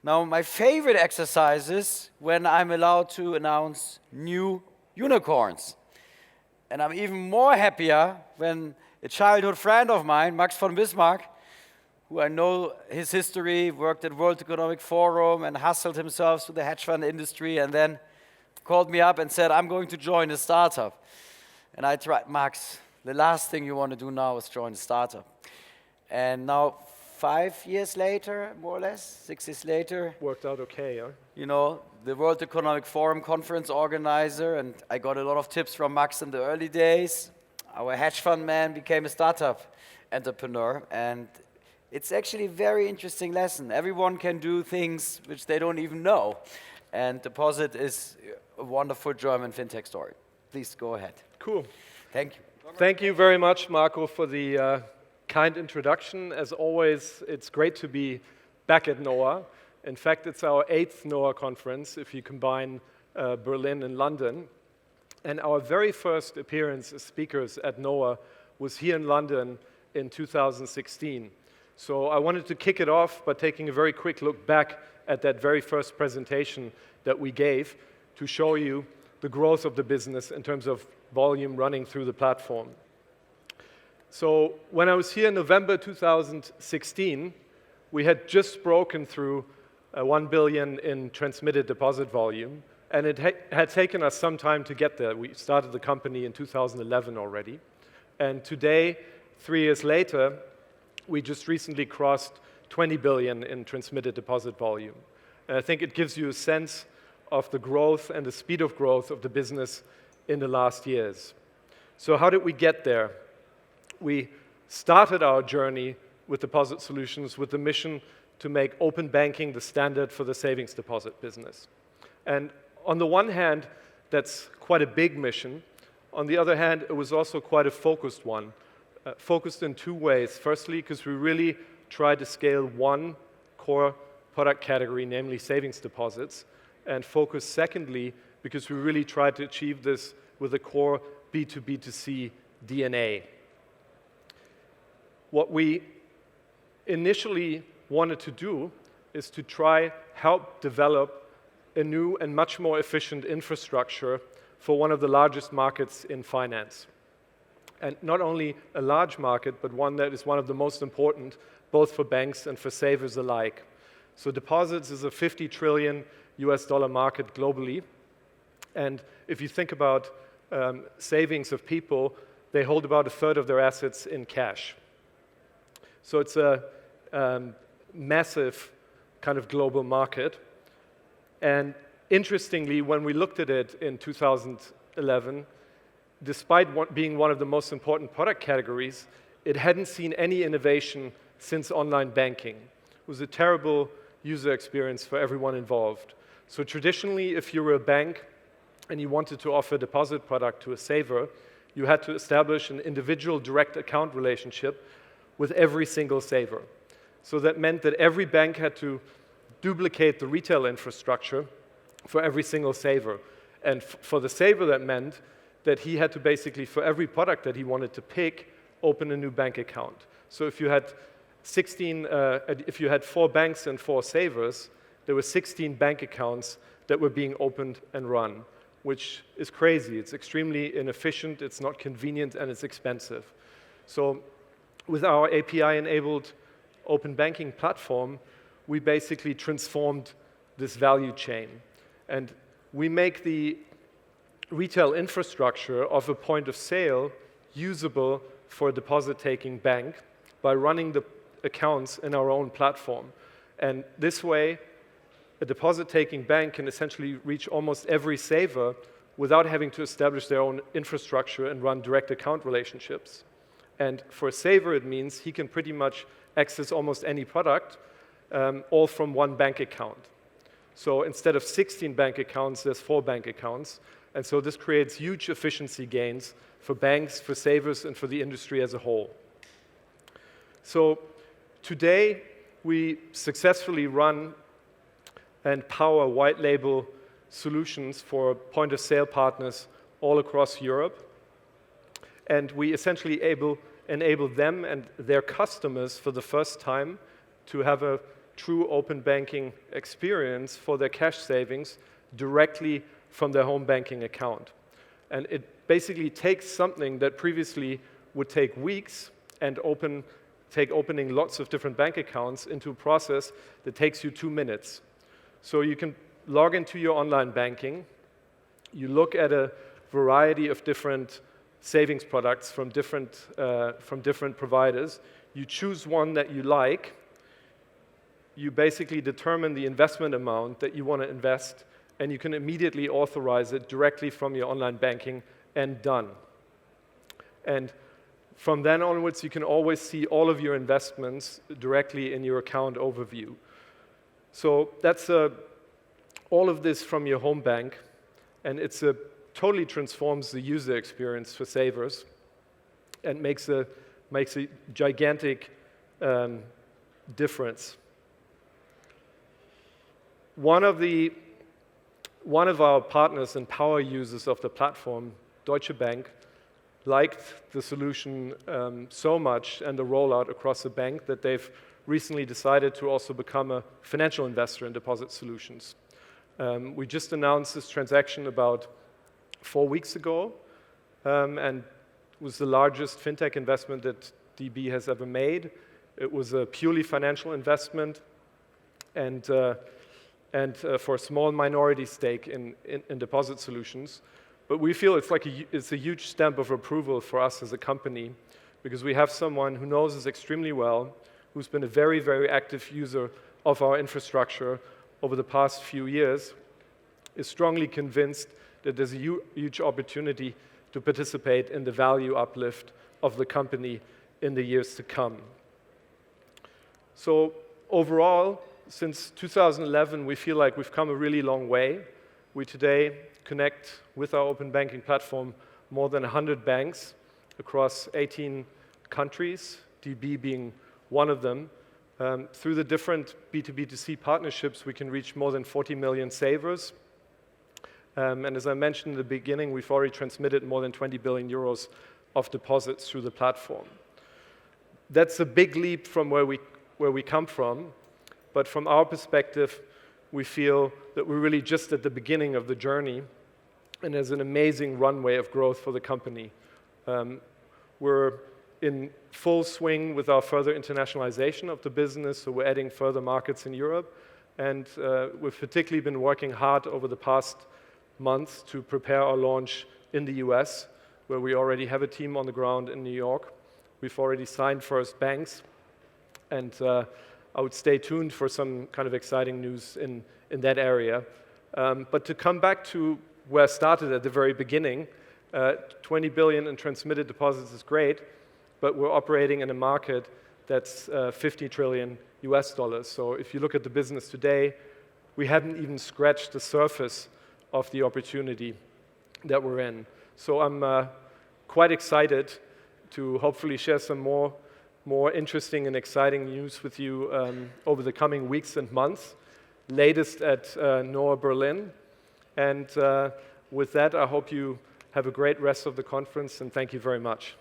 Now, my favorite exercise is when I'm allowed to announce new unicorns. And I'm even more happier when a childhood friend of mine, Max von Bismarck, who I know his history, worked at World Economic Forum and hustled himself through the hedge fund industry, and then called me up and said, I'm going to join a startup. And I tried, Max, the last thing you want to do now is join a startup. And now, 5 years later, more or less, 6 years later. Worked out okay, huh? You know, the World Economic Forum conference organizer, and I got a lot of tips from Max in the early days. Our hedge fund man became a startup entrepreneur, and it's actually a very interesting lesson. Everyone can do things which they don't even know, and Deposit is a wonderful German fintech story. Please go ahead. Cool. Thank you. Thank you very much, Marco, for the kind introduction. As always, it's great to be back at NOAH. In fact, it's our 8th NOAH conference, if you combine Berlin and London. And our very first appearance as speakers at NOAH was here in London in 2016. So I wanted to kick it off by taking a very quick look back at that very first presentation that we gave to show you the growth of the business in terms of volume running through the platform. So when I was here in November 2016, we had just broken through 1 billion in transmitted deposit volume, and it had taken us some time to get there. We started the company in 2011 already, and today, 3 years later, we just recently crossed 20 billion in transmitted deposit volume. And I think it gives you a sense of the growth and the speed of growth of the business in the last years. So how did we get there? We started our journey with deposit solutions with the mission to make open banking the standard for the savings deposit business. And on the one hand, that's quite a big mission. On the other hand, it was also quite a focused one. Focused in 2 ways. Firstly, because we really tried to scale one core product category, namely savings deposits. And focus secondly, because we really tried to achieve this with a core B2B2C DNA. What we initially wanted to do is to try help develop a new and much more efficient infrastructure for one of the largest markets in finance. And not only a large market, but one that is one of the most important, both for banks and for savers alike. So deposits is a $50 trillion market globally. And if you think about savings of people, they hold about 1/3 of their assets in cash. So it's a massive kind of global market. And interestingly, when we looked at it in 2011, despite being one of the most important product categories, it hadn't seen any innovation since online banking. It was a terrible user experience for everyone involved. So traditionally, if you were a bank and you wanted to offer a deposit product to a saver, you had to establish an individual direct account relationship with every single saver. So that meant that every bank had to duplicate the retail infrastructure for every single saver. And for the saver, that meant that he had to basically, for every product that he wanted to pick, open a new bank account. So if you had 4 banks and 4 savers, there were 16 bank accounts that were being opened and run, which is crazy. It's extremely inefficient, it's not convenient, and it's expensive. So with our API-enabled open banking platform, we basically transformed this value chain. And we make the retail infrastructure of a point of sale usable for a deposit-taking bank by running the accounts in our own platform. And this way, a deposit-taking bank can essentially reach almost every saver without having to establish their own infrastructure and run direct account relationships. And for a saver, it means he can pretty much access almost any product, all from one bank account. So instead of 16 bank accounts, there's 4 bank accounts. And so this creates huge efficiency gains for banks, for savers, and for the industry as a whole. So today, we successfully run and power white label solutions for point-of-sale partners all across Europe. And we essentially enable them and their customers for the first time to have a true open banking experience for their cash savings directly from their home banking account. And it basically takes something that previously would take weeks and opening lots of different bank accounts into a process that takes you 2 minutes. So you can log into your online banking, you look at a variety of different savings products from different providers, you choose one that you like, you basically determine the investment amount that you want to invest, and you can immediately authorize it directly from your online banking, and done. And from then onwards, you can always see all of your investments directly in your account overview. So that's all of this from your home bank, and it totally transforms the user experience for savers and makes a gigantic difference. One of our partners and power users of the platform, Deutsche Bank, liked the solution so much and the rollout across the bank that they've recently decided to also become a financial investor in deposit solutions. We just announced this transaction about 4 weeks ago, and it was the largest fintech investment that DB has ever made. It was a purely financial investment, and for a small minority stake in deposit solutions. But we feel it's a huge stamp of approval for us as a company, because we have someone who knows us extremely well, who's been a very, very active user of our infrastructure over the past few years, is strongly convinced that there's a huge opportunity to participate in the value uplift of the company in the years to come. So overall, since 2011, we feel like we've come a really long way. We today connect with our open banking platform more than 100 banks across 18 countries, DB being one of them. Through the different B2B2C partnerships, we can reach more than 40 million savers. And as I mentioned in the beginning, we've already transmitted more than 20 billion euros of deposits through the platform. That's a big leap from where we come from, but from our perspective, we feel that we're really just at the beginning of the journey, and there's an amazing runway of growth for the company. We're in full swing with our further internationalization of the business, so we're adding further markets in Europe, and we've particularly been working hard over the past months to prepare our launch in the US, where we already have a team on the ground in New York. We've already signed first banks, and I would stay tuned for some kind of exciting news in that area. But to come back to where I started at the very beginning, 20 billion in transmitted deposits is great, but we're operating in a market that's 50 trillion US dollars. So if you look at the business today, we haven't even scratched the surface of the opportunity that we're in. So I'm quite excited to hopefully share some more interesting and exciting news with you over the coming weeks and months, latest at NOAH Berlin. And with that, I hope you have a great rest of the conference, and thank you very much.